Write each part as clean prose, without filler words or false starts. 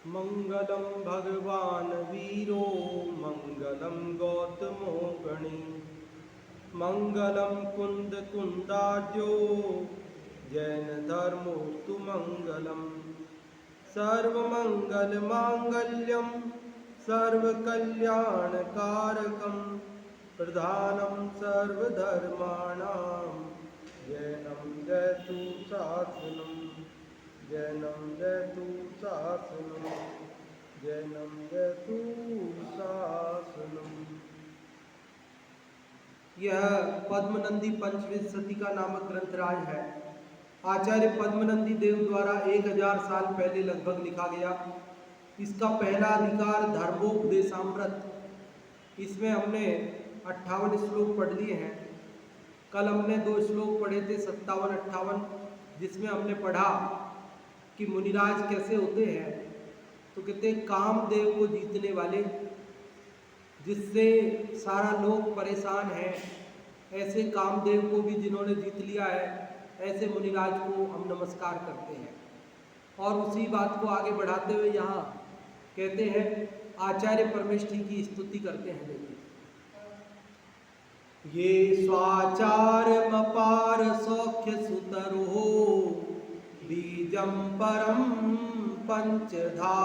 मंगलम भगवान वीरो मंगलम गौतमो गणी मंगलम कुंद कुंदाज्यो जैन धर्मोस्तु मंगलम सर्वमंगल मांगल्यम सर्वकल्याणकारकम प्रधानम सर्वधर्माणां जैनम जयतु शासनम जैनम जयतु शासनम जैनम जयतु शासनम। यह पद्मनंदी पंचविंशति का नामक ग्रंथराज है। आचार्य पद्मनंदी देव द्वारा 1000 साल पहले लगभग लिखा गया। इसका पहला अधिकार धर्मोपदेशामृत, इसमें हमने 58 श्लोक पढ़ लिए हैं। कल हमने 2 श्लोक पढ़े थे 57-58, जिसमें हमने पढ़ा कि मुनिराज कैसे होते हैं। तो कहते हैं कामदेव को जीतने वाले, जिससे सारा लोग परेशान है, ऐसे कामदेव को भी जिन्होंने जीत लिया है, ऐसे मुनिराज को हम नमस्कार करते हैं। और उसी बात को आगे बढ़ाते हुए यहाँ कहते हैं आचार्य परमेष्ठी की स्तुति करते हैं। देखिए, ये स्वाचारमपार सौख्य सुतरो बीजम परम पंचधा।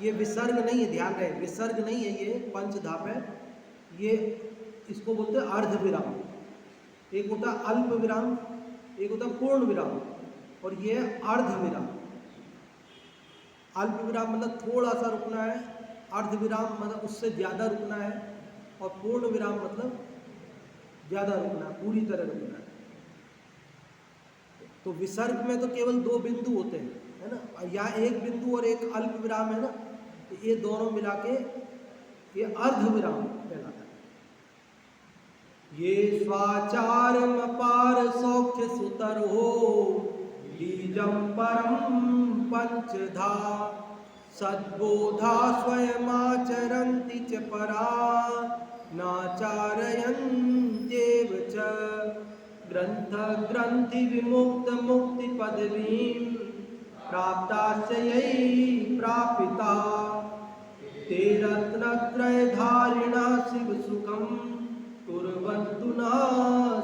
ये विसर्ग नहीं है, ध्यान रहे, विसर्ग नहीं है, ये पंचधाप है। ये इसको बोलते हैं अर्ध विराम। एक होता अल्प विराम, एक होता पूर्ण विराम, और ये अर्ध विराम। अल्प विराम मतलब थोड़ा सा रुकना है, अर्ध विराम मतलब उससे ज़्यादा रुकना है, और पूर्ण विराम मतलब ज़्यादा रुकना है, पूरी तरह रुकना है। तो विसर्ग में तो केवल 2 बिंदु होते हैं, है ना, या एक बिंदु और एक अल्प विराम है ना, तो ये दोनों मिला के ये अर्ध विराम कहलाता है। ये स्वाचारम अपार सौख्य सुतरो बीजम परम पंचधा सद्बोधा स्वयमाचरन्ति च परा नाचारयन्त्येव च ग्रंथ ग्रंथि विमुक्त मुक्ति पदवीं प्राप्तास्य यैः प्रापिता ते रत्नत्रयधारिणा शिव सुखं कुर्वन्तु नः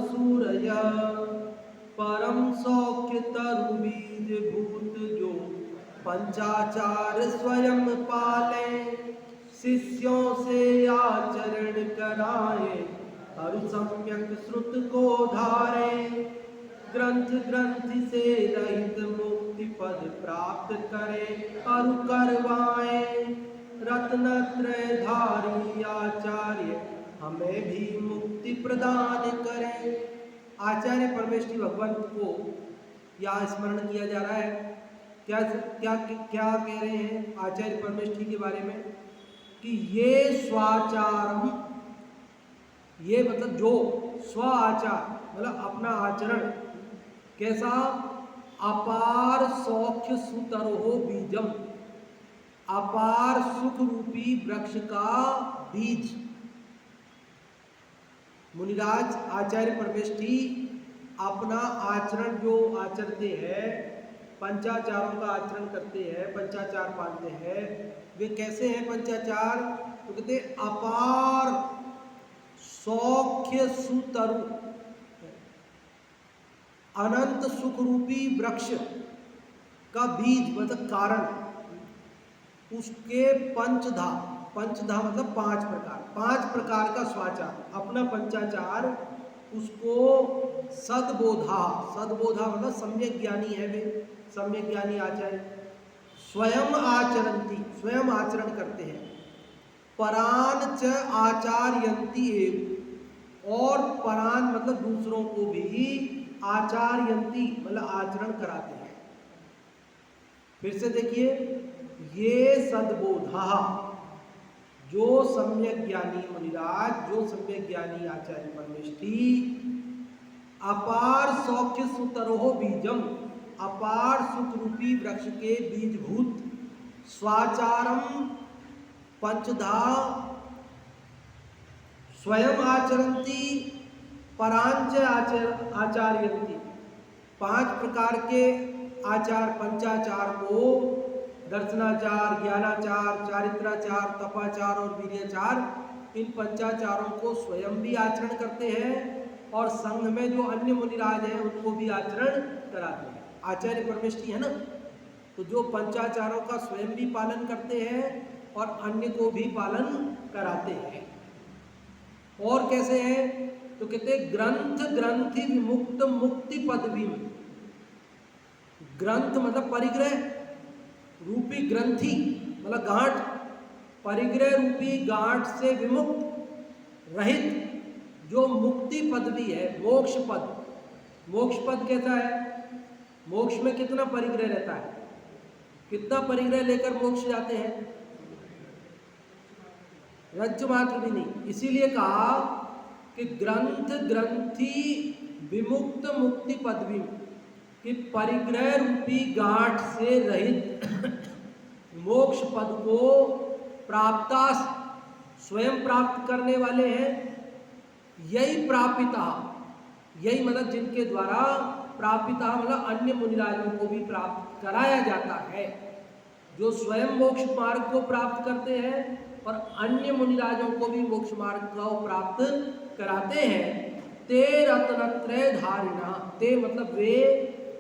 सूरयः परम सौख्य तरुबीज भूत जो पंचाचार स्वयं पाले शिष्यों से आचरण कराए अरु सम्यक श्रुत को धारे ग्रंथ ग्रंथि से रहित मुक्ति पद प्राप्त करे अरु करवाए रत्नत्रय धारी आचार्य हमें भी मुक्ति प्रदान करे। आचार्य परमेष्ठी भगवंत को यहाँ स्मरण किया जा रहा है। क्या क्या क्या कह रहे हैं आचार्य परमेष्ठी के बारे में कि ये स्वाचारम, ये मतलब जो स्व आचार मतलब अपना आचरण कैसा, अपार सौख्य सुतरो बीजम, अपार सुख रूपी वृक्ष का बीज। मुनिराज आचार्य परमेष्ठी अपना आचरण जो आचरते हैं, पंचाचारों का आचरण करते हैं, पंचाचार पालते हैं, वे कैसे हैं पंचाचार, तो कहते अपार सौख्य सुतरु, अनंत सुख रूपी वृक्ष का बीज मतलब कारण, उसके पंचधा, पंचधा मतलब 5 प्रकार का स्वाचार, अपना पंचाचार उसको सद्बोधा, सद्बोधा मतलब सम्यक ज्ञानी है वे, सम्यक ज्ञानी आचार्य स्वयं आचरन्ति, स्वयं आचरण करते हैं, परान च आचार्यन्ति एव, और परान मतलब दूसरों को भी आचार्यन्ति मतलब आचरण कराते हैं। फिर से देखिए, ये सद्बोधा जो सम्यक ज्ञानी मुनिराज, जो सम्यक ज्ञानी आचार्य परमेष्ठी अपार सौख्य सुतरो बीजम, अपार सुख रूपी वृक्ष के बीजभूत स्वाचारम पंचधा स्वयं आचरन्ति परांच आचार्यन्ति, 5 प्रकार के आचार पंचाचार को दर्शनाचार, ज्ञानाचार, चारित्राचार, तपाचार और वीर्याचार, इन पंचाचारों को स्वयं भी आचरण करते हैं और संघ में जो अन्य मुनिराज हैं उनको भी आचरण कराते हैं। आचार्य परमेष्ठी है ना, तो जो पंचाचारों का स्वयं भी पालन करते हैं और अन्य को भी पालन कराते हैं। और कैसे हैं तो कहते ग्रंथ ग्रंथि विमुक्त मुक्ति पदवी में। ग्रंथ मतलब परिग्रह रूपी ग्रंथि मतलब गांठ, परिग्रह रूपी गांठ से विमुक्त रहित जो मुक्ति पदवी है, मोक्ष पद। मोक्ष पद कैसा है? मोक्ष में कितना परिग्रह रहता है? कितना परिग्रह लेकर मोक्ष जाते हैं? रज्जु मात्र भी नहीं। इसीलिए कहा कि ग्रंथ ग्रंथि विमुक्त मुक्ति पदवी कि परिग्रह रूपी गांठ से रहित मोक्ष पद को प्राप्ता स्वयं प्राप्त करने वाले हैं। यही प्रापिता, यही मतलब जिनके द्वारा प्रापिता मतलब अन्य मुनिराजों को भी प्राप्त कराया जाता है। जो स्वयं मोक्ष मार्ग को प्राप्त करते हैं और अन्य मुनिराजों को भी मोक्ष मार्ग को प्राप्त कराते हैं। ते रत्नत्रय धारिणा, ते मतलब वे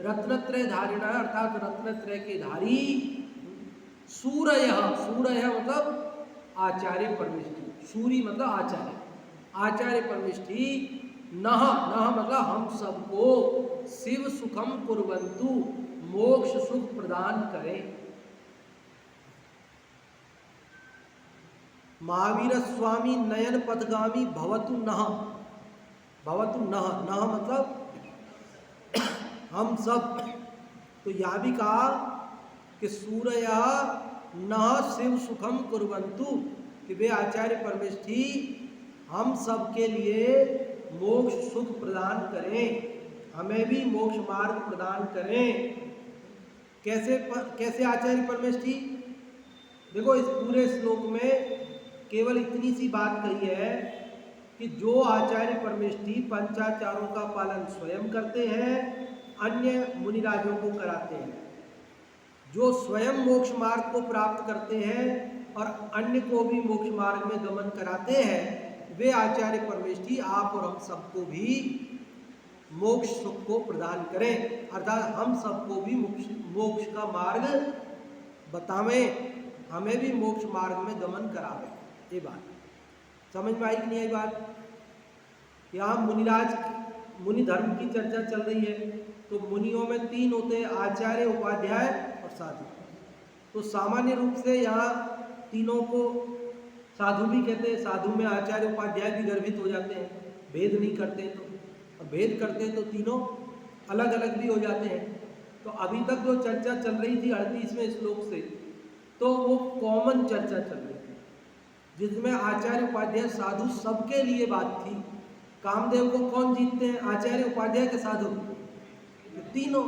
रत्नत्रय धारिणा अर्थात रत्नत्रय के धारी। सूरय, सूरय मतलब आचार्य परमेष्ठी, सूरी मतलब आचार्य, आचार्य परमेष्ठी। नह, नह मतलब हम सबको शिव सुखम कुर्वन्तु मोक्ष सुख प्रदान करें। महावीर स्वामी नयन पथगामी भवतु नह, भवतु नह, नह मतलब हम सब। तो यह भी कहा कि सूर्य नह शिव सुखम कुर्वन्तु कि वे आचार्य परमेष्ठी हम सब के लिए मोक्ष सुख प्रदान करें, हमें भी मोक्ष मार्ग प्रदान करें। कैसे आचार्य परमेष्ठी? देखो इस पूरे श्लोक में केवल इतनी सी बात कही है कि जो आचार्य परमेष्ठी पंचाचारों का पालन स्वयं करते हैं, अन्य मुनिराजों को कराते हैं, जो स्वयं मोक्ष मार्ग को प्राप्त करते हैं और अन्य को भी मोक्ष मार्ग में गमन कराते हैं, वे आचार्य परमेष्ठी आप और हम सबको भी मोक्ष सुख को प्रदान करें, अर्थात हम सबको भी मोक्ष का मार्ग बतावें, हमें भी मोक्ष मार्ग में गमन करावें। ये बात समझ में आई कि नहीं आई बात? यहाँ मुनिराज मुनि धर्म की चर्चा चल रही है। तो मुनियों में तीन होते हैं, आचार्य, उपाध्याय और साधु। तो सामान्य रूप से यहाँ तीनों को साधु भी कहते हैं। साधु में आचार्य उपाध्याय भी गर्भित हो जाते हैं, भेद नहीं करते तो, और भेद करते हैं तो तीनों अलग अलग भी हो जाते हैं। तो अभी तक जो चर्चा चल रही थी 38वें श्लोक से, तो वो कॉमन चर्चा चल रही थी जिसमें आचार्य उपाध्याय साधु सबके लिए बात थी। कामदेव को कौन जीतते हैं, आचार्य उपाध्याय के साधु? तीनों।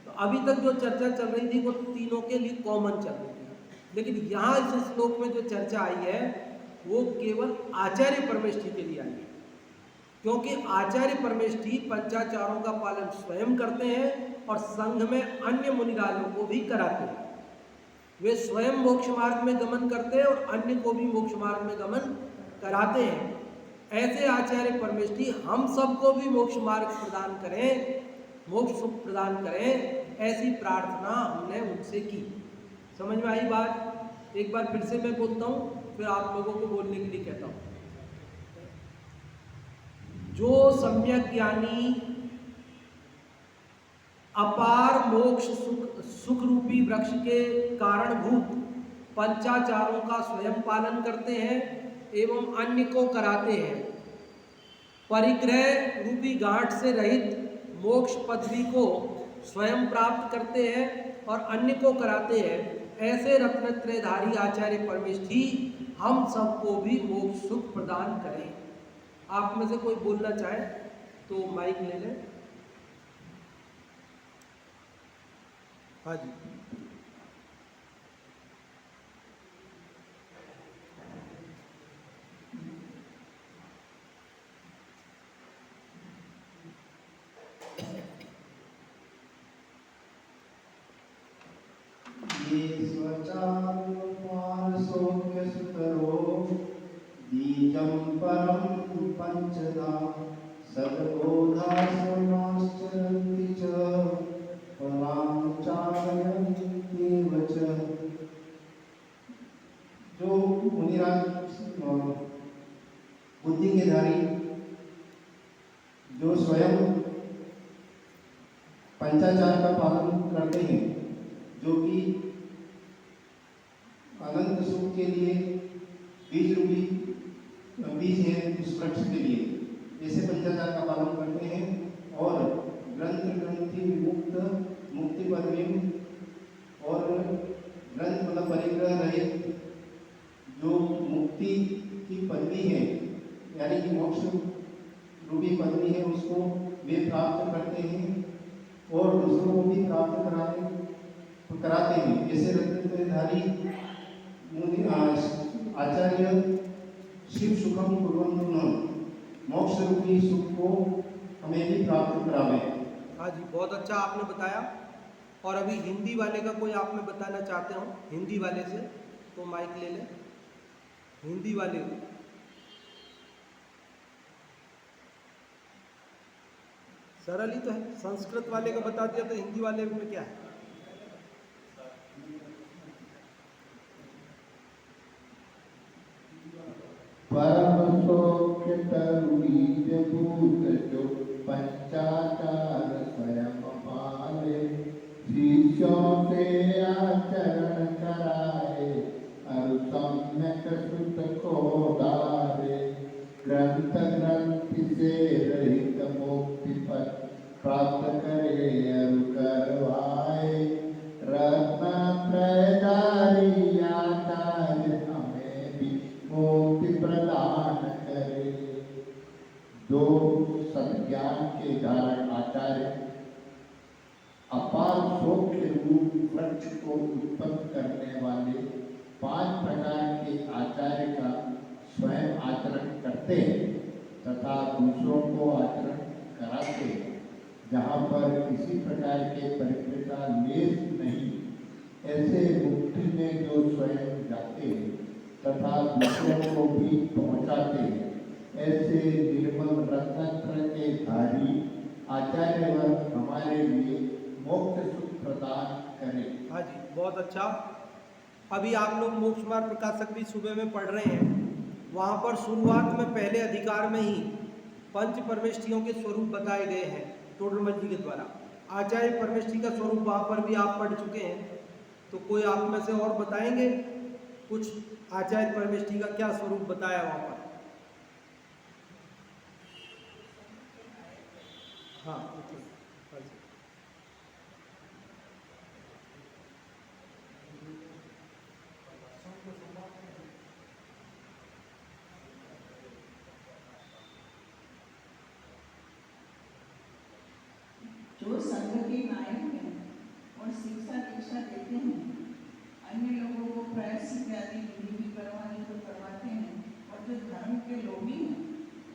तो अभी तक जो चर्चा चल रही थी वो तीनों के लिए कॉमन चल रही थी, लेकिन यहाँ इस श्लोक में जो चर्चा आई है वो केवल आचार्य परमेष्ठी के लिए आई है, क्योंकि आचार्य परमेष्ठी पंचाचारों का पालन स्वयं करते हैं और संघ में अन्य मुनिराजों को भी कराते हैं। वे स्वयं मोक्ष मार्ग में गमन करते हैं और अन्य को भी मोक्ष मार्ग में गमन कराते हैं। ऐसे आचार्य परमेष्ठी हम सबको भी मोक्ष मार्ग प्रदान करें, मोक्ष सुख प्रदान करें, ऐसी प्रार्थना हमने उनसे की। समझ में आई बात? एक बार फिर से मैं बोलता हूँ, फिर आप लोगों को बोलने के लिए कहता हूँ। जो सम्यक ज्ञानी अपार मोक्ष सुख रूपी वृक्ष के कारणभूत पंचाचारों का स्वयं पालन करते हैं एवं अन्य को कराते हैं, परिग्रह रूपी गांठ से रहित मोक्ष पदवी को स्वयं प्राप्त करते हैं और अन्य को कराते हैं, ऐसे रत्नत्रयधारी आचार्य परमेष्ठी हम सबको भी मोक्ष सुख प्रदान करें। आप में से कोई बोलना चाहे तो माइक ले लें। हाँ जी। ये बीजं परं पंचधा सद्बोधा समाश्चरन्ति च परां चारयन्त्येव च। जो मुनिराज बुद्धि के धारी जो स्वयं पंचाचार का पालन करते हैं, जो कि अनंत सुख के लिए बीज रूपी बीज है उस वृक्ष के लिए, ऐसे पंचाचार का पालन करते हैं और ग्रंथ ग्रंथि विमुक्त मुक्ति पदवी और ग्रंथ मतलब परिग्रह रहित जो मुक्ति की पदवी है यानी कि मोक्ष रूपी पदवी है उसको वे प्राप्त करते हैं और दूसरों को भी प्राप्त कराते हैं। जैसे रत्नधारी आचार्य शिव सुखम कुर्वन्तु मोक्ष रूपी सुख को हमें भी प्राप्त करावे। हाँ जी, बहुत अच्छा आपने बताया। और अभी हिंदी वाले का कोई आप में बताना चाहते हो, हिंदी वाले से तो माइक ले ले। हिंदी वाले सरल ही तो है, संस्कृत वाले का बता दिया तो हिंदी वाले में क्या है। परम सौख्य तरुणीज भूत जो पंचाचार स्वयं पाले, शिष्यों से आचरण कराए और सम्यक सुत को दारे। ग्रंथ ग्रंथि से रहित मुक्ति पद प्राप्त करे और करवाए। रत्न त्रयधारी आचार्य हमें भी मुक्ति प्रदान करे। दो सज्ञान के धारक आचार्य अपार सौख्य रूप वृक्ष को उत्पन्न करने वाले 5 प्रकार के आचार्य का स्वयं आचरण करते तथा दूसरों को आचरण कराते, जहाँ पर किसी प्रकार के परिकृता लेस नहीं, ऐसे मुक्ति में जो स्वयं जाते तथा दूसरों को भी पहुँचाते, ऐसे निर्मल रत्नत्र के धारी आचार्य वर्ग हमारे लिए मोक्ष सुख प्रदान करें। हाँ जी, बहुत अच्छा। अभी आप लोग मोक्ष मार्ग प्रकाशक भी सुबह में पढ़ रहे हैं, वहाँ पर शुरुआत में पहले अधिकार में ही पंच परमेष्ठियों के स्वरूप बताए गए हैं टोडरमल जी के द्वारा। आचार्य परमेष्ठि का स्वरूप वहाँ पर भी आप पढ़ चुके हैं, तो कोई आप में से और बताएंगे कुछ आचार्य परमेष्ठि का क्या स्वरूप बताया वहाँ पर? हाँ, जो संघ के नायक हैं और शिक्षा दीक्षा देते हैं, अन्य लोगों को प्रयास इत्यादि विधि भी करवाने को करवाते हैं, और जो धर्म के लोभी हैं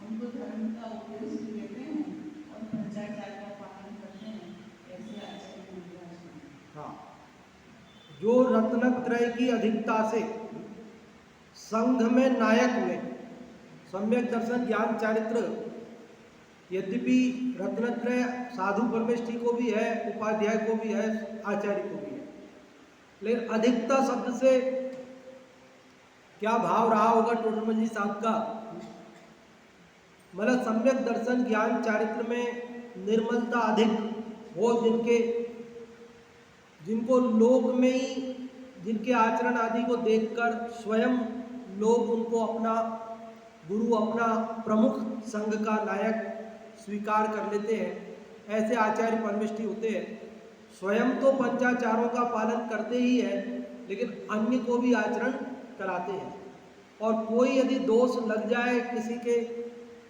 उनको धर्म का उपदेश भी देते हैं और पंचाचार का पालन करते हैं, ऐसे आचार्य मुनिराज हैं। हाँ, जो रत्नत्रय की अधिकता से संघ में नायक में सम्यक दर्शन ज्ञान चारित्र, यद्यपि रत्नत्रय साधु परमेष्ठि को भी है, उपाध्याय को भी है, आचार्य को भी है, लेकिन अधिकता शब्द से क्या भाव रहा होगा टोडरमल जी साहब का? मतलब सम्यक दर्शन ज्ञान चारित्र में निर्मलता अधिक हो, जिनको लोक में ही जिनके आचरण आदि को देखकर स्वयं लोग उनको अपना गुरु, अपना प्रमुख संघ का नायक स्वीकार कर लेते हैं, ऐसे आचार्य परमेष्ठि होते हैं। स्वयं तो पंचाचारों का पालन करते ही हैं, लेकिन अन्य को भी आचरण कराते हैं। और कोई यदि दोष लग जाए किसी के,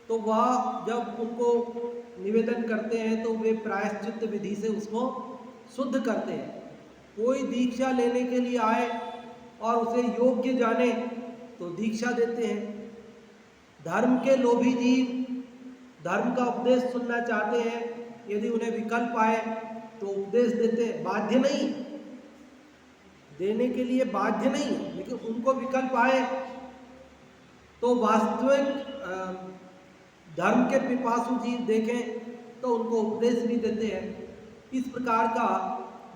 तो वह जब उनको निवेदन करते हैं तो वे प्रायश्चित विधि से उसको शुद्ध करते हैं। कोई दीक्षा लेने के लिए आए और उसे योग्य जाने तो दीक्षा देते हैं। धर्म के लोभी जीव धर्म का उपदेश सुनना चाहते हैं, यदि उन्हें विकल्प आए तो उपदेश देते हैं, बाध्य नहीं, देने के लिए बाध्य नहीं, लेकिन उनको विकल्प आए तो वास्तविक धर्म के पिपासु जी देखें तो उनको उपदेश भी देते हैं। इस प्रकार का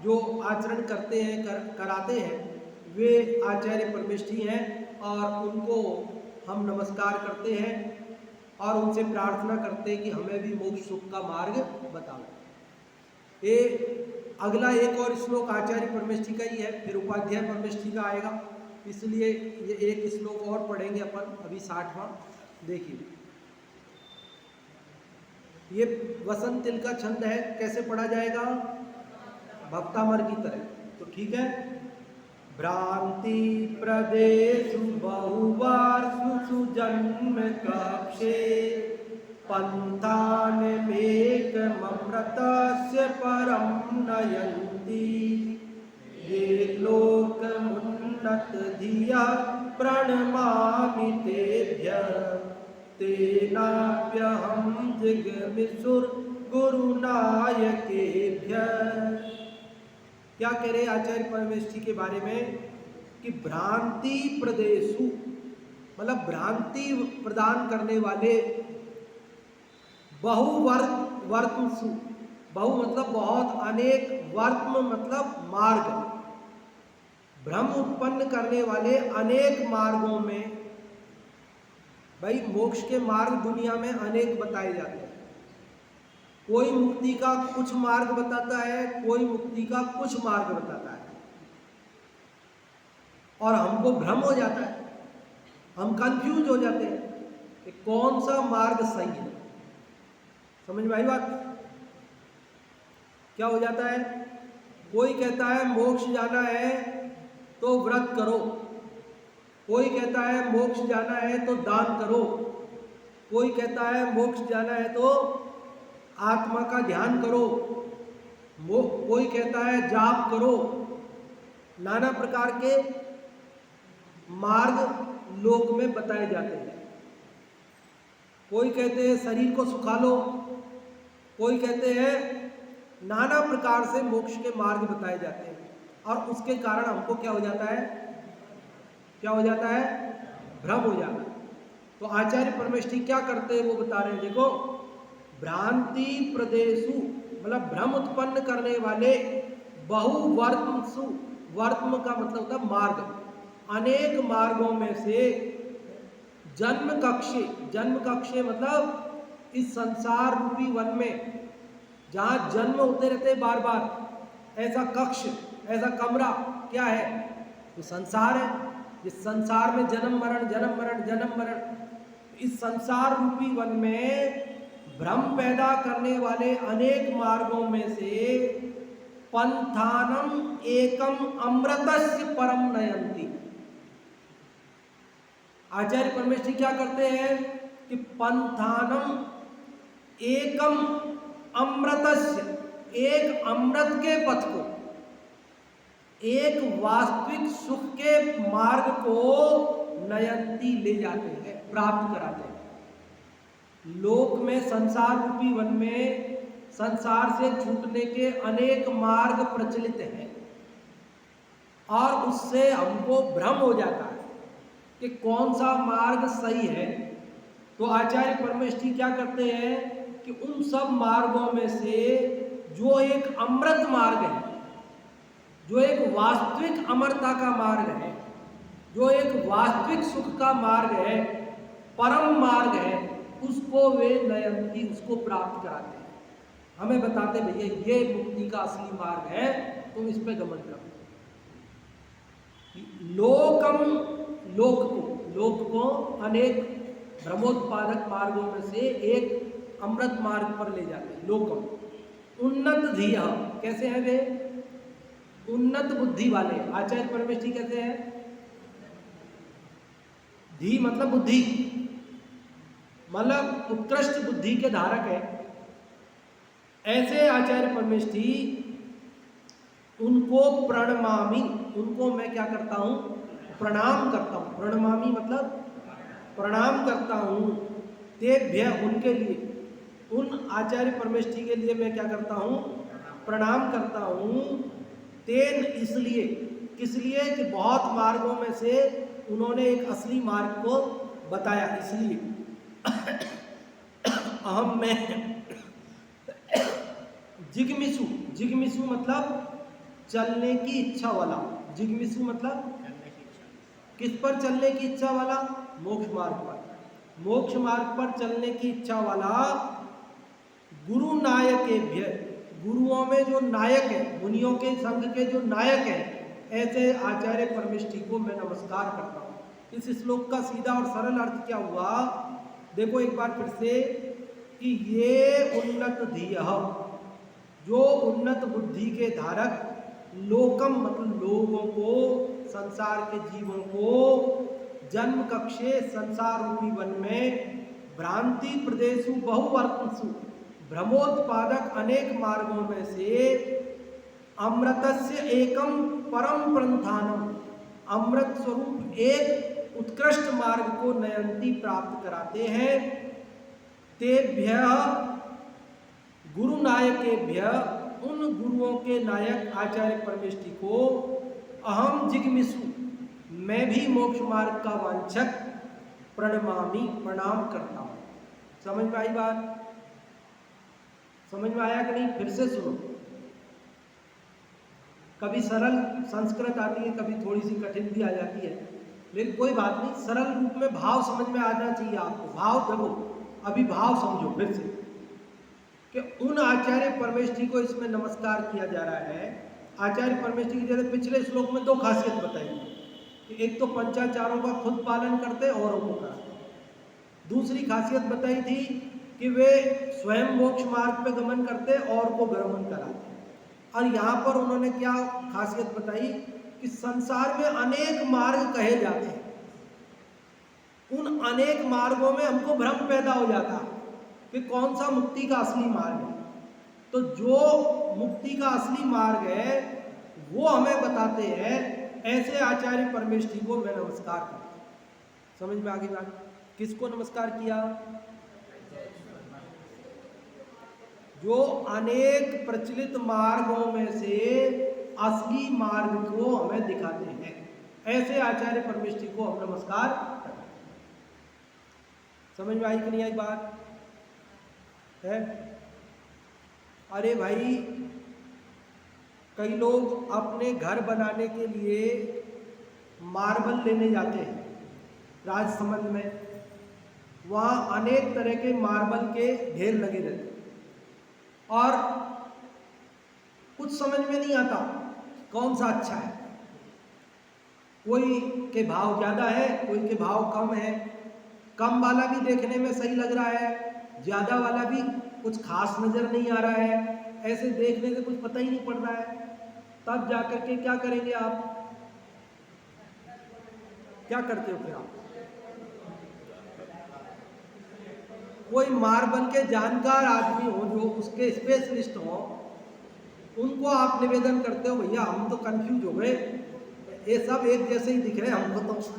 जो आचरण करते हैं कराते हैं वे आचार्य परमेष्ठी हैं और उनको हम नमस्कार करते हैं और उनसे प्रार्थना करते हैं कि हमें भी मोक्ष सुख का मार्ग बताओ। ये अगला एक और श्लोक आचार्य परमेष्ठी का ही है, फिर उपाध्याय परमेष्ठी का आएगा, इसलिए ये एक श्लोक और पढ़ेंगे अपन अभी 60वां। देखिए ये वसंत तिल का छंद है, कैसे पढ़ा जाएगा? भक्तामर की तरह। तो ठीक है। भ्रांति प्रदेशु बहुवार्षु जन्म कक्षे पंथान मेकमृतस्य परम नयन्ति ये लोकमुन्नत धिया प्रणमामि तेभ्यः तेनाप्यहं जिगमिषुर गुरुनायकेभ्यः। क्या कह रहे आचार्य परमेष्ठी के बारे में कि भ्रांति प्रदेशु मतलब भ्रांति प्रदान करने वाले, बहुवर्तसु बहु मतलब बहुत, अनेक, वर्तम मतलब मार्ग, भ्रम उत्पन्न करने वाले अनेक मार्गों में। भाई मोक्ष के मार्ग दुनिया में अनेक बताए जाते हैं। कोई मुक्ति का कुछ मार्ग बताता है, कोई मुक्ति का कुछ मार्ग बताता है और हमको भ्रम हो जाता है, हम कंफ्यूज हो जाते हैं कि कौन सा मार्ग सही है। समझ में आई बात? क्या हो जाता है? कोई कहता है मोक्ष जाना है तो व्रत करो, कोई कहता है मोक्ष जाना है तो दान करो, कोई कहता है मोक्ष जाना है तो आत्मा का ध्यान करो, कोई कहता है जाप करो। नाना प्रकार के मार्ग लोक में बताए जाते हैं। कोई कहते हैं शरीर को सुखा लो, कोई कहते हैं नाना प्रकार से मोक्ष के मार्ग बताए जाते हैं और उसके कारण हमको क्या हो जाता है? क्या हो जाता है? भ्रम हो जाता है। तो आचार्य परमेष्ठी क्या करते हैं वो बता रहे हैं। देखो, भ्रांति प्रदेशु मतलब भ्रम उत्पन्न करने वाले, बहुवर्तसु, वर्तम का मतलब होता है मार्ग, अनेक मार्गों में से जन्म कक्षे, जन्म कक्षे मतलब इस संसार रूपी वन में जहाँ जन्म होते रहते बार बार, ऐसा कक्ष, ऐसा कमरा क्या है? तो संसार है। इस संसार में जन्म मरण जन्म मरण जन्म मरण, इस संसार रूपी वन में भ्रम पैदा करने वाले अनेक मार्गों में से पंथानम एकम अमृतस्य परम नयन्ति। आचार्य परमेष्ठी क्या करते हैं कि पंथानम एकम अमृतस्य, एक अमृत के पथ को, एक वास्तविक सुख के मार्ग को नयन्ति ले जाते हैं, प्राप्त कराते हैं। लोक में संसार रूपी वन में संसार से छूटने के अनेक मार्ग प्रचलित हैं और उससे हमको भ्रम हो जाता है कि कौन सा मार्ग सही है। तो आचार्य परमेष्ठी क्या करते हैं कि उन सब मार्गों में से जो एक अमृत मार्ग है, जो एक वास्तविक अमरता का मार्ग है, जो एक वास्तविक सुख का मार्ग है, परम मार्ग है, उसको वे नयन्ति, उसको प्राप्त कराते हैं। हमें बताते भैया ये मुक्ति का असली मार्ग है, तुम इस पे गमन करो। लोकम, लोक को अनेक भ्रमोत्पादक मार्गों में से एक अमृत मार्ग पर ले जाते हैं। लोकम उन्नत धिया, कैसे है वे? उन्नत बुद्धि वाले। आचार्य परमेष्ठी कहते हैं धी मतलब बुद्धि, मतलब उत्कृष्ट बुद्धि के धारक है। ऐसे आचार्य परमेष्ठी, उनको प्रणमामि, उनको मैं क्या करता हूँ? प्रणाम करता हूँ। प्रणमामि मतलब प्रणाम करता हूँ। तेभ्य उनके लिए, उन आचार्य परमेष्ठी के लिए मैं क्या करता हूँ? प्रणाम करता हूँ। तेन इसलिए, किस लिए कि बहुत मार्गों में से उन्होंने एक असली मार्ग को बताया, इसलिए अहम में जिगमिसु, जिगमिसु मतलब चलने की इच्छा वाला, जिगमिसु मतलब किस पर चलने की इच्छा वाला? मोक्ष मार्ग पर। मोक्ष मार्ग पर चलने की इच्छा वाला गुरु नायकेभ्य, गुरुओं में जो नायक है, मुनियों के संघ के जो नायक है, ऐसे आचार्य परमेष्ठी को मैं नमस्कार करता हूँ। इस श्लोक का सीधा और सरल अर्थ क्या हुआ? देखो एक बार फिर से कि ये उन्नत धीयः, जो उन्नत बुद्धि के धारक, लोकम मतलब लोगों को, संसार के जीवों को, जन्म कक्षे संसार रूपी वन में भ्रांति प्रदेशु बहुवर्तसु, भ्रमोत्पादक अनेक मार्गों में से अमृतस्य एकम परम प्रंथानम, अमृत स्वरूप एक उत्कृष्ट मार्ग को नयंती प्राप्त कराते हैं। तेभ्य गुरु नायकेभ्य, उन गुरुओं के नायक आचार्य परमेष्ठी को अहम जिगमिसु, मैं भी मोक्ष मार्ग का वांछक, प्रणमामि प्रणाम करता हूँ। समझ में आई बात? समझ में आया कि नहीं? फिर से सुनो। कभी सरल संस्कृत आती है, कभी थोड़ी सी कठिन भी आ जाती है, लेकिन कोई बात नहीं, सरल रूप में भाव समझ में आना चाहिए आपको। भाव देखो, अभी भाव समझो फिर से कि उन आचार्य परमेष्ठी को इसमें नमस्कार किया जा रहा है। आचार्य परमेष्ठी की जैसे पिछले श्लोक में दो खासियत बताई कि एक तो पंचाचारों का खुद पालन करते, औरों को कराते। दूसरी खासियत बताई थी कि वे स्वयं मोक्ष मार्ग पे गमन करते और को गमन कराते। और यहाँ पर उन्होंने क्या खासियत बताई कि संसार में अनेक मार्ग कहे जाते हैं, उन अनेक मार्गों में हमको भ्रम पैदा हो जाता है कि कौन सा मुक्ति का असली मार्ग है। तो जो मुक्ति का असली मार्ग है वो हमें बताते हैं। ऐसे आचार्य परमेष्ठी को मैं नमस्कार करता हूँ। समझ में आ गई बात? किसको नमस्कार किया? जो अनेक प्रचलित मार्गों में से असली मार्ग को हमें दिखाते हैं, ऐसे आचार्य परमेष्ठी को हम नमस्कार करते हैं। समझ में आई कि नहीं आई बात है? अरे भाई, कई लोग अपने घर बनाने के लिए मार्बल लेने जाते हैं राजसमंद में, वहाँ अनेक तरह के मार्बल के ढेर लगे रहते हैं और कुछ समझ में नहीं आता कौन सा अच्छा है। कोई के भाव ज़्यादा है, कोई के भाव कम है। कम वाला भी देखने में सही लग रहा है, ज़्यादा वाला भी कुछ खास नज़र नहीं आ रहा है। ऐसे देखने से कुछ पता ही नहीं पड़ रहा है। तब जाकर के क्या करेंगे आप? क्या करते हो फिर आप? कोई मार्बल के जानकार आदमी हो, जो उसके स्पेशलिस्ट हो, उनको आप निवेदन करते हो, भैया हम तो कंफ्यूज हो गए, ये सब एक जैसे ही दिख रहे हैं हमको तो,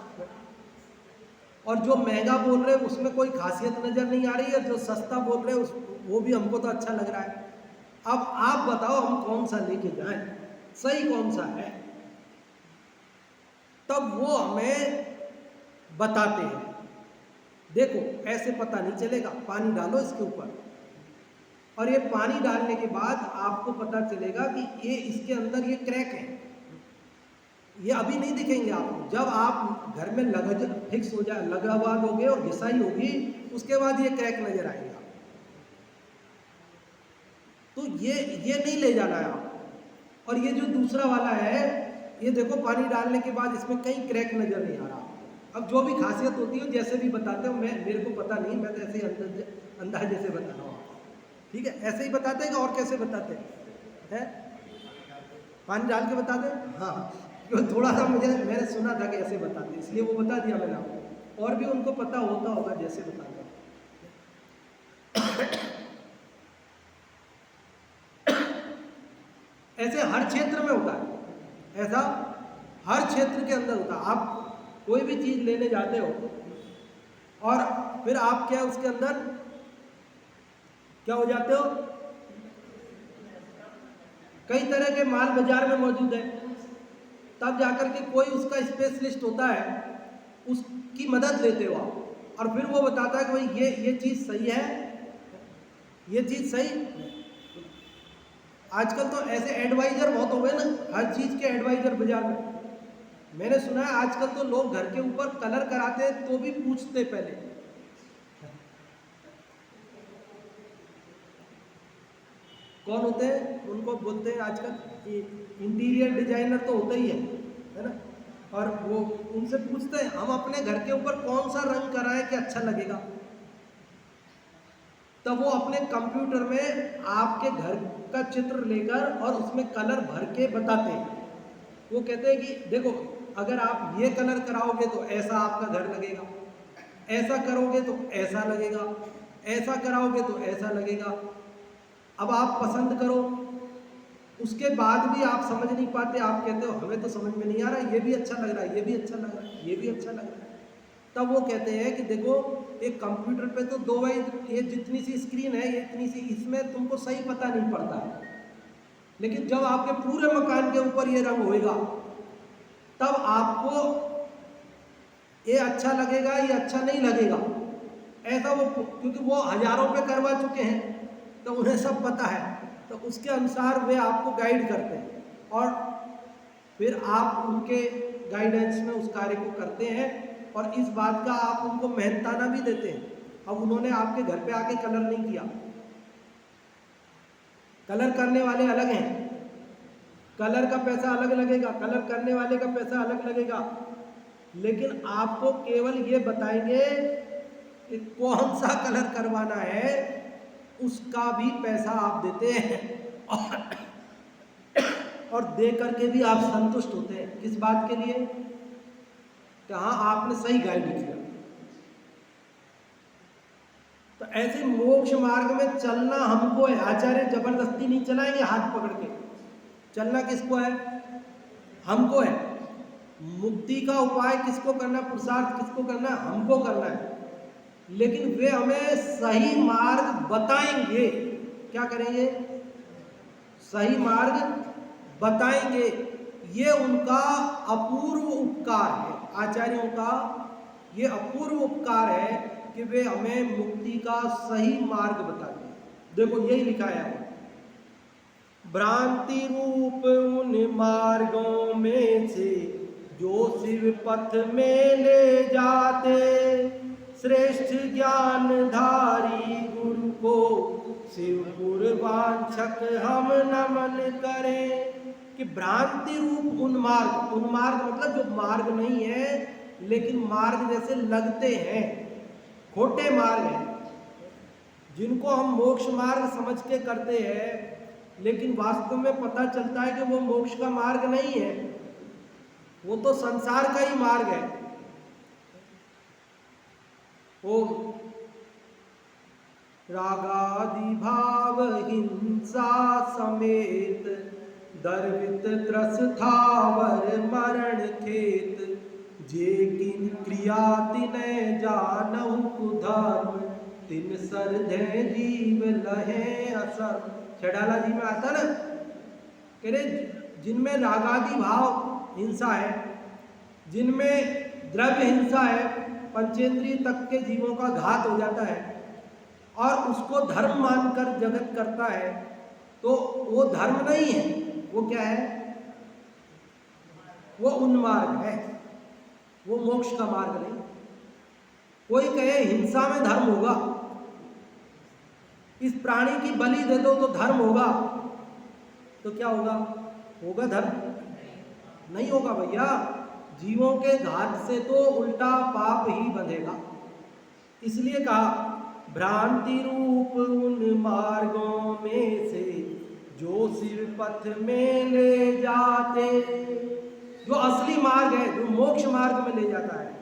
और जो महंगा बोल रहे हैं उसमें कोई खासियत नज़र नहीं आ रही है, जो सस्ता बोल रहे हैं वो भी हमको तो अच्छा लग रहा है। अब आप बताओ हम कौन सा लेके जाएं, सही कौन सा है? तब वो हमें बताते हैं। देखो ऐसे पता नहीं चलेगा, पानी डालो इसके ऊपर, और ये पानी डालने के बाद आपको पता चलेगा कि ये इसके अंदर ये क्रैक है। ये अभी नहीं दिखेंगे आपको, जब आप घर में फिक्स हो जाए, लगा हुआ दोगे और घिसाई होगी, उसके बाद ये क्रैक नजर आएगा। तो ये नहीं ले जाना है आप। और ये जो दूसरा वाला है, ये देखो पानी डालने के बाद इसमें कहीं क्रैक नजर नहीं आ रहा। अब जो भी खासियत होती है जैसे भी बताते हो, मेरे को पता नहीं, मैं तो ऐसे ही अंदाजे से बता रहा हूँ। ठीक है, ऐसे ही बताते हैं और कैसे बताते हैं? पानी डाल के बताते हैं। हाँ, थोड़ा सा मैंने सुना था कि ऐसे बताते हैं, इसलिए वो बता दिया मैंने आपको। और भी उनको पता होता होगा जैसे बताते हैं। ऐसे हर क्षेत्र में होता है, ऐसा हर क्षेत्र के अंदर होता है। आप कोई भी चीज़ लेने जाते हो और फिर आप क्या उसके अंदर क्या हो जाते हो? कई तरह के माल बाजार में मौजूद है, तब जाकर के कोई उसका स्पेशलिस्ट होता है, उसकी मदद लेते हो आप। और फिर वो बताता है कि भाई ये चीज़ सही है, ये चीज़ सही। आजकल तो ऐसे एडवाइजर बहुत हो गए ना, हर चीज़ के एडवाइजर बाजार में। मैंने सुना है आजकल तो लोग घर के ऊपर कलर कराते हैं तो भी पूछते पहले। कौन होते हैं उनको बोलते हैं आजकल इंटीरियर डिजाइनर, तो होता ही है ना। और वो उनसे पूछते हैं हम अपने घर के ऊपर कौन सा रंग कराएं कि अच्छा लगेगा। तब वो अपने कंप्यूटर में आपके घर का चित्र लेकर और उसमें कलर भर के बताते हैं। वो कहते हैं कि देखो अगर आप ये कलर कराओगे तो ऐसा आपका घर लगेगा, ऐसा करोगे तो ऐसा लगेगा, ऐसा कराओगे तो ऐसा लगेगा। अब आप पसंद करो। उसके बाद भी आप समझ नहीं पाते, आप कहते हो हमें तो समझ में नहीं आ रहा, ये भी अच्छा लग रहा है, ये भी अच्छा लग रहा है, ये भी अच्छा लग रहा है। तब वो कहते हैं कि देखो एक कंप्यूटर पे तो दो बाई ये जितनी सी स्क्रीन है, ये इतनी सी, इसमें तुमको सही पता नहीं पड़ता है। लेकिन जब आपके पूरे मकान के ऊपर ये रंग होएगा तब आपको ये अच्छा लगेगा, ये अच्छा नहीं लगेगा। ऐसा वो, क्योंकि वो हजारों पे करवा चुके हैं तो उन्हें सब पता है, तो उसके अनुसार वे आपको गाइड करते हैं और फिर आप उनके गाइडेंस में उस कार्य को करते हैं और इस बात का आप उनको मेहनताना भी देते हैं। अब उन्होंने आपके घर पे आके कलर नहीं किया, कलर करने वाले अलग हैं, कलर का पैसा अलग लगेगा, कलर करने वाले का पैसा अलग लगेगा, लेकिन आपको केवल ये बताएंगे कि कौन सा कलर करवाना है, उसका भी पैसा आप देते हैं और दे करके भी आप संतुष्ट होते हैं। किस बात के लिए? कि हाँ आपने सही गाइड किया। तो ऐसे मोक्ष मार्ग में चलना हमको है, आचार्य जबरदस्ती नहीं चलाएंगे हाथ पकड़ के। चलना किसको है? हमको है। मुक्ति का उपाय किसको करना, पुरुषार्थ किसको करना, हमको करना है। लेकिन वे हमें सही मार्ग बताएंगे। क्या करेंगे? सही मार्ग बताएंगे। ये उनका अपूर्व उपकार है, आचार्यों का ये अपूर्व उपकार है कि वे हमें मुक्ति का सही मार्ग बताते हैं। देखो यही लिखा है, भ्रांति रूप उन मार्गों में से जो शिव पथ में ले जाते, श्रेष्ठ ज्ञानधारी गुरु को शिवपुर वांछक हम नमन करें। कि भ्रांति रूप उन्मार्ग, उन्मार्ग मतलब जो मार्ग नहीं है लेकिन मार्ग जैसे लगते हैं, खोटे मार्ग हैं, जिनको हम मोक्ष मार्ग समझ के करते हैं लेकिन वास्तव में पता चलता है कि वो मोक्ष का मार्ग नहीं है, वो तो संसार का ही मार्ग है। ओम रागादि भाव हिंसा समेत दर्वित त्रस थावर मरण खेत, जे किन क्रिया तिने जानहु कुधर्म, तिन सरधे जीव लहे असर। छड़ाला जी में आता ना, कह रहे जिनमें रागादि भाव हिंसा है, जिनमें द्रव्य हिंसा है, पंचेंद्रिय तक के जीवों का घात हो जाता है और उसको धर्म मानकर जगत करता है, तो वो धर्म नहीं है, वो क्या है? वो उन्मार्ग है, वो मोक्ष का मार्ग नहीं। कोई कहे हिंसा में धर्म होगा, इस प्राणी की बलि दे दो तो धर्म होगा, तो क्या होगा? होगा धर्म? नहीं होगा भैया। जीवों के घात से तो उल्टा पाप ही बंधेगा। इसलिए कहा भ्रांति रूप उन मार्गों में से जो शिव पथ में ले जाते, जो असली मार्ग है, जो मोक्ष मार्ग में ले जाता है,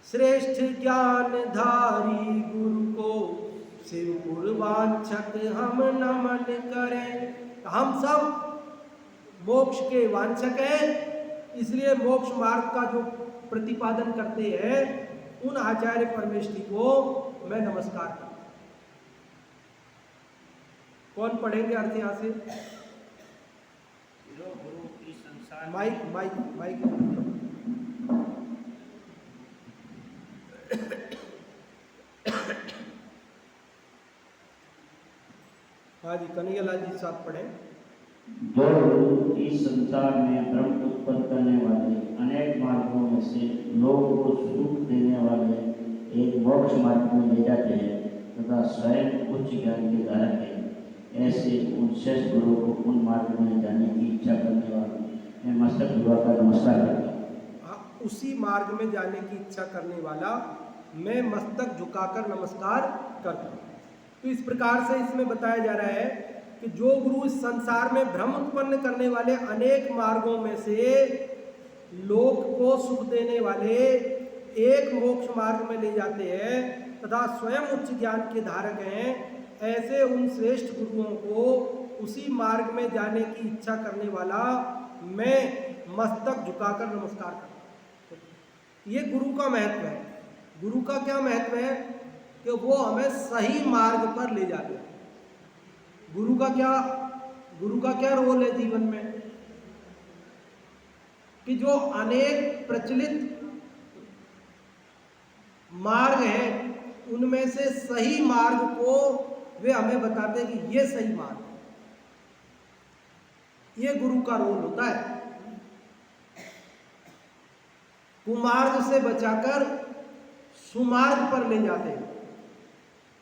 श्रेष्ठ ज्ञानधारी गुरु को शिवपुर वांछक हम नमन करें। हम सब मोक्ष के वांछक हैं, इसलिए मोक्ष मार्ग का जो प्रतिपादन करते हैं उन आचार्य परमेष्ठी को मैं नमस्कार करता हूं। कौन पढ़ेंगे अर्थ यहां से? Mic mic mic. हाँ जी, कन्हैयालाल जी साथ पढ़ें। जो लोग इस संसार में भ्रम उत्पन्न करने वाले अनेक मार्गों में से लोगों को सुख देने वाले एक मोक्ष मार्ग में ले जाते हैं तथा स्वयं उच्च ज्ञान के धारक हैं, ऐसे उन श्रेष्ठ गुरु को उन मार्ग में जाने की इच्छा करने वाले मैं मस्तक झुकाकर नमस्कार करता हूँ। उसी मार्ग में जाने की इच्छा करने वाला मैं मस्तक झुकाकर नमस्कार करता हूँ। तो इस प्रकार से इसमें बताया जा रहा है कि जो गुरु इस संसार में भ्रम उत्पन्न करने वाले अनेक मार्गों में से लोक को सुख देने वाले एक मोक्ष मार्ग में ले जाते हैं तथा स्वयं उच्च ज्ञान के धारक हैं, ऐसे उन श्रेष्ठ गुरुओं को उसी मार्ग में जाने की इच्छा करने वाला मैं मस्तक झुकाकर नमस्कार करता हूँ। ये गुरु का महत्व है। गुरु का क्या महत्व है कि वो हमें सही मार्ग पर ले जाते हैं। गुरु का क्या रोल है जीवन में कि जो अनेक प्रचलित मार्ग हैं उनमें से सही मार्ग को वे हमें बताते हैं कि ये सही मार्ग है। ये गुरु का रोल होता है। कुमार्ग से बचाकर सुमार्ग पर ले जाते हैं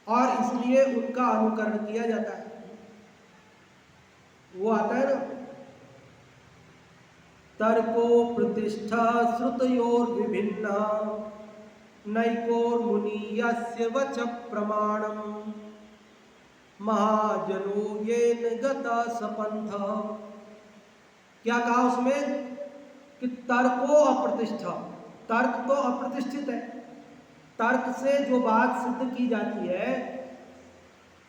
और इसलिए उनका अनुकरण किया जाता है। वो आता है ना, तर्को प्रतिष्ठा श्रुतयोर विभिन्न नैकोर मुनीयस्य वच प्रमाणम महाजनो येन गता सपंथ। क्या कहा उसमें कि तर्को अप्रतिष्ठा, तर्क तो अप्रतिष्ठित है। तर्क से जो बात सिद्ध की जाती है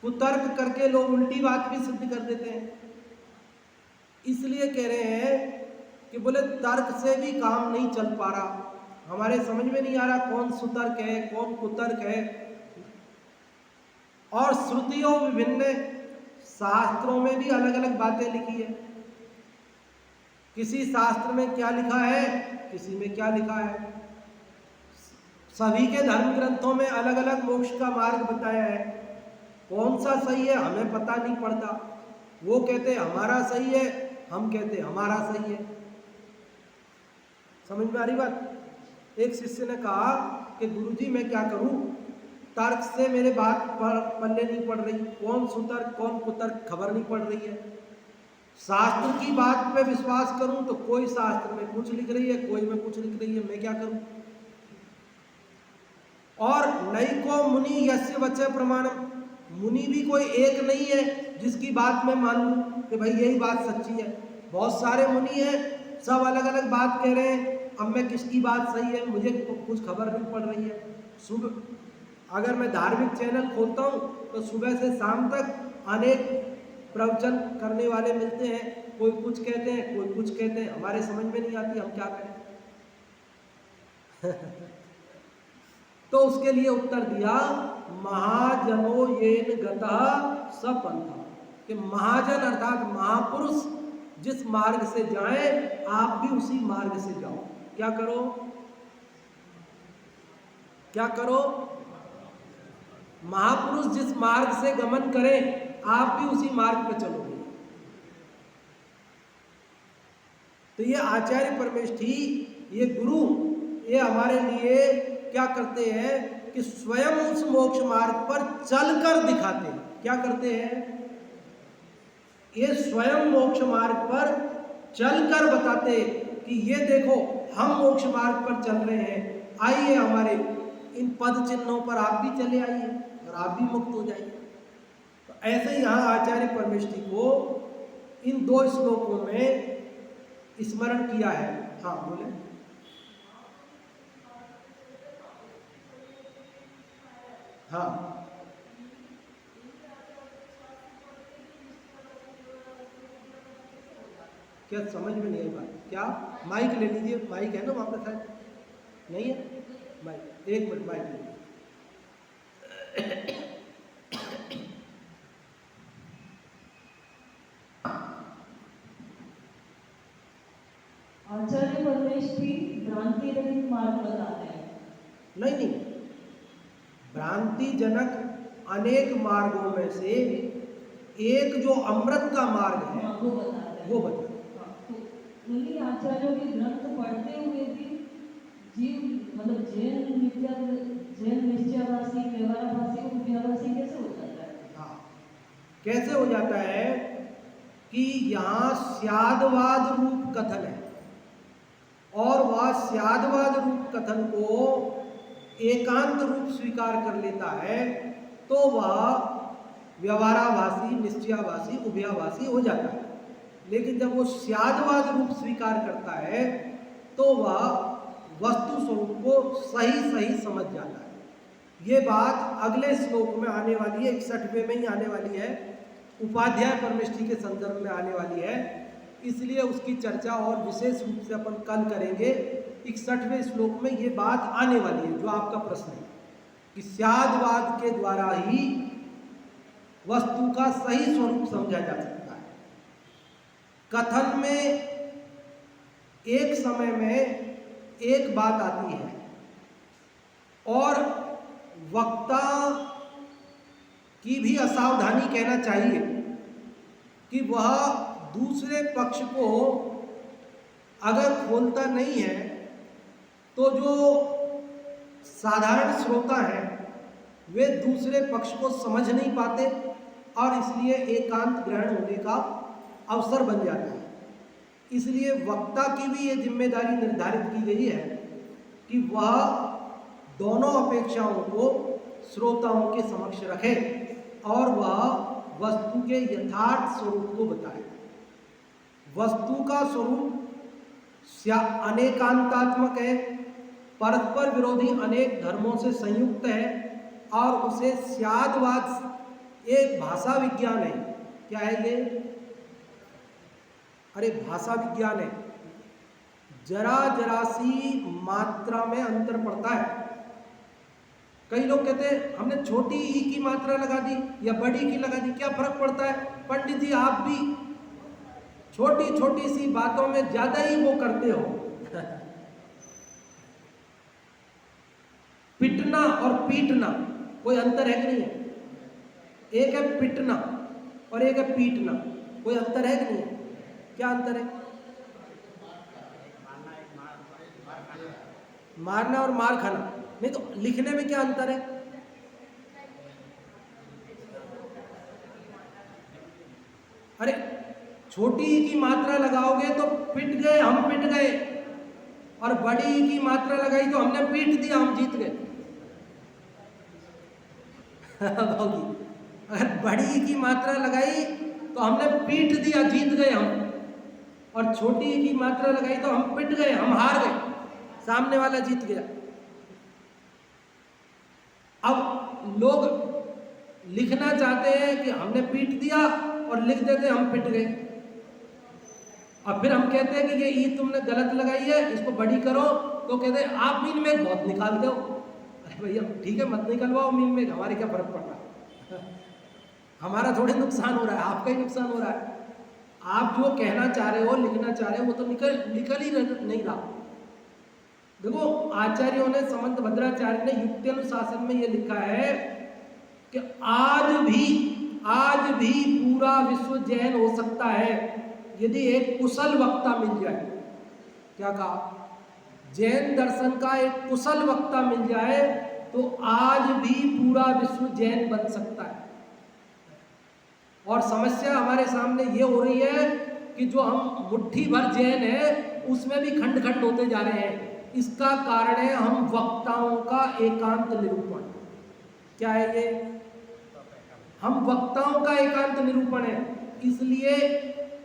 कुतर्क करके लोग उल्टी बात भी सिद्ध कर देते हैं। इसलिए कह रहे हैं कि बोले तर्क से भी काम नहीं चल पा रहा, हमारे समझ में नहीं आ रहा कौन सुतर्क है कौन कुतर्क है। और श्रुतियों विभिन्न, शास्त्रों में भी अलग अलग बातें लिखी है। किसी शास्त्र में क्या लिखा है, किसी में क्या लिखा है। सभी के धर्म ग्रंथों में अलग अलग मोक्ष का मार्ग बताया है। कौन सा सही है हमें पता नहीं पड़ता। वो कहते हमारा सही है, हम कहते हमारा सही है। समझ में आ रही बात। एक शिष्य ने कहा कि गुरुजी मैं क्या करूं, तर्क से मेरे बात पर पल्ले नहीं पड़ रही, कौन सुतर्क कौन कुतर्क खबर नहीं पड़ रही है। शास्त्र की बात पे विश्वास करूं तो कोई शास्त्र में कुछ लिख रही है, कोई में कुछ लिख रही है, मैं क्या करूं। और नैको मुनि यस्य वचः प्रमाणम, मुनि भी कोई एक नहीं है जिसकी बात मैं मान लूं कि भाई यही बात सच्ची है। बहुत सारे मुनि हैं, सब अलग अलग बात कह रहे हैं। अब मैं किसकी बात सही है मुझे कुछ खबर नहीं पड़ रही है। सुबह अगर मैं धार्मिक चैनल खोलता हूं तो सुबह से शाम तक अनेक प्रवचन करने वाले मिलते हैं। कोई कुछ कहते हैं कोई कुछ कहते हैं, हमारे समझ में नहीं आती हम क्या करें। तो उसके लिए उत्तर दिया महाजनो येन गतः सपंथा, कि महाजन अर्थात महापुरुष जिस मार्ग से जाएं आप भी उसी मार्ग से जाओ। क्या करो, क्या करो, महापुरुष जिस मार्ग से गमन करें आप भी उसी मार्ग पे चलोगे। तो ये आचार्य परमेष्ठी, ये गुरु, ये हमारे लिए क्या करते हैं कि स्वयं उस मोक्ष मार्ग पर चलकर दिखाते हैं। क्या करते हैं, ये स्वयं मोक्ष मार्ग पर चलकर बताते कि ये देखो हम मोक्ष मार्ग पर चल रहे हैं, आइए हमारे इन पद चिन्हों पर आप भी चले आइए और आप भी मुक्त हो जाइए। तो ऐसे यहाँ आचार्य परमेष्ठी को इन दो श्लोकों में स्मरण किया है। हाँ बोले। हाँ क्या समझ में नहीं आई बात। क्या माइक ले लीजिए, माइक है ना वहाँ पे शायद नहीं है माइक, एक मिनट माइक ले लीजिए। आचार्य परमेष्ठी भ्रांति रहित मार्ग बताते हैं। नहीं, भ्रांति जनक अनेक मार्गों में से एक जो अमृत का मार्ग है हाँ, वो बता रहे हैं। वो बता रहे हैं। हाँ, तो उन्हीं आचार्यों के ग्रंथ पढ़ते हुए भी जीव मतलब जैन निश्चयवासी, व्यवहारवासी और उभयवासी कैसे हो जाता है? हाँ, कैसे हो जाता है कि यहाँ स्यादवाद रूप कथन है और वह स्यादवाद रूप कथन को एकांत रूप स्वीकार कर लेता है तो वह व्यवहाराभासी, निश्चयाभासी, उभयाभासी हो जाता है। लेकिन जब वो स्यादवाद रूप स्वीकार करता है तो वह वस्तु स्वरूप को सही सही समझ जाता है। ये बात अगले श्लोक में आने वाली है, 61वें में ही आने वाली है, उपाध्याय परमेष्ठी के संदर्भ में आने वाली है, इसलिए उसकी चर्चा और विशेष रूप से अपन कल करेंगे। 61वें श्लोक में ये बात आने वाली है जो आपका प्रश्न है कि स्यादवाद के द्वारा ही वस्तु का सही स्वरूप समझा जा सकता है। कथन में एक समय में एक बात आती है और वक्ता की भी असावधानी कहना चाहिए कि वह दूसरे पक्ष को अगर खोलता नहीं है तो जो साधारण श्रोता हैं वे दूसरे पक्ष को समझ नहीं पाते और इसलिए एकांत ग्रहण होने का अवसर बन जाता है। इसलिए वक्ता की भी ये जिम्मेदारी निर्धारित की गई है कि वह दोनों अपेक्षाओं को श्रोताओं के समक्ष रखे और वह वस्तु के यथार्थ स्वरूप को बताए। वस्तु का स्वरूप अनेकांतात्मक है, परस्पर विरोधी अनेक धर्मों से संयुक्त है और उसे स्यादवाद एक भाषा विज्ञान है। क्या है ये? अरे भाषा विज्ञान है। जरा जरा सी मात्रा में अंतर पड़ता है। कई लोग कहते हैं हमने छोटी ई की मात्रा लगा दी या बड़ी की लगा दी, क्या फर्क पड़ता है? पंडित जी आप भी छोटी छोटी सी बातों में ज्यादा ही वो करते हो। पिटना और पीटना कोई अंतर है कि नहीं है? एक है पिटना और एक है पीटना, कोई अंतर है कि नहीं है? क्या अंतर है? मारना और मार खाना। नहीं तो लिखने में क्या अंतर है? अरे छोटी ई की मात्रा लगाओगे तो पिट गए, हम पिट गए, और बड़ी ई की मात्रा लगाई तो हमने पीट दिया, हम जीत गए। अगर बड़ी ई की मात्रा लगाई तो हमने पीट दिया, जीत गए हम, और छोटी ई की मात्रा लगाई तो हम पिट गए, हम हार गए, सामने वाला जीत गया। अब लोग लिखना चाहते हैं कि हमने पीट दिया और लिख देते हम पिट गए, और फिर हम कहते हैं कि ये ई तुमने गलत लगाई है, इसको बड़ी करो, तो कहते हैं आप मीन में बहुत निकालते हो। अरे भैया ठीक है, मत निकलवाओ मीन में, हमारे क्या फर्क पड़ रहा है? हमारा थोड़े नुकसान हो रहा है, आपका ही नुकसान हो रहा है। आप जो कहना चाह रहे हो, लिखना चाह रहे हो, वो तो निकल ही नहीं रहा। देखो आचार्यों ने, समंत भद्राचार्य ने युक्त्यनुशासन में ये लिखा है कि आज भी पूरा विश्व जैन हो सकता है यदि एक कुशल वक्ता मिल जाए। क्या कहा? जैन दर्शन का एक कुशल वक्ता मिल जाए तो आज भी पूरा विश्व जैन बन सकता है। और समस्या हमारे सामने ये हो रही है कि जो हम मुट्ठी भर जैन है उसमें भी खंड खंड होते जा रहे हैं। इसका कारण है हम वक्ताओं का एकांत निरूपण। क्या है ये? हम वक्ताओं का एकांत निरूपण है। इसलिए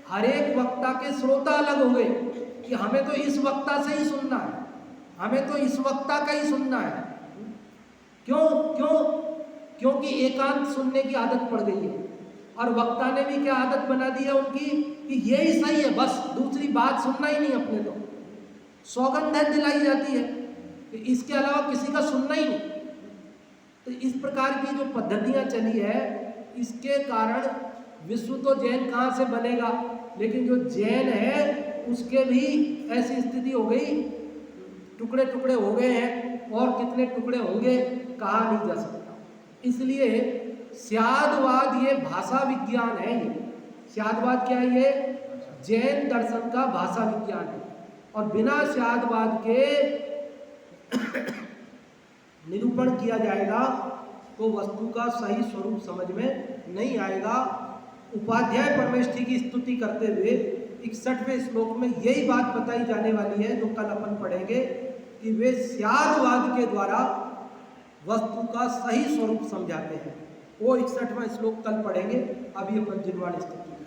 हर एक वक्ता के श्रोता अलग हो गए कि हमें तो इस वक्ता से ही सुनना है, हमें तो इस वक्ता का ही सुनना है। क्योंकि एकांत सुनने की आदत पड़ गई है, और वक्ता ने भी क्या आदत बना दी है उनकी कि यही सही है, बस दूसरी बात सुनना ही नहीं। अपने तो सौगंध दिलाई जाती है कि इसके अलावा किसी का सुनना ही नहीं। तो इस प्रकार की जो पद्धतियां चली है, इसके कारण विश्व तो जैन कहाँ से बनेगा, लेकिन जो जैन है उसके भी ऐसी स्थिति हो गई, टुकड़े टुकड़े हो गए हैं, और कितने टुकड़े होंगे कहा नहीं जा सकता। इसलिए स्यादवाद ये भाषा विज्ञान है। ये स्यादवाद क्या है? ये जैन दर्शन का भाषा विज्ञान है। और बिना स्यादवाद के निरूपण किया जाएगा तो वस्तु का सही स्वरूप समझ में नहीं आएगा। उपाध्याय परमेष्ठी की स्तुति करते हुए 61वें श्लोक में यही बात बताई जाने वाली है जो कल अपन पढ़ेंगे कि वे स्यादवाद के द्वारा वस्तु का सही स्वरूप समझाते हैं। वो 61वां श्लोक कल पढ़ेंगे। अभी अपन जिनवाणी स्तुति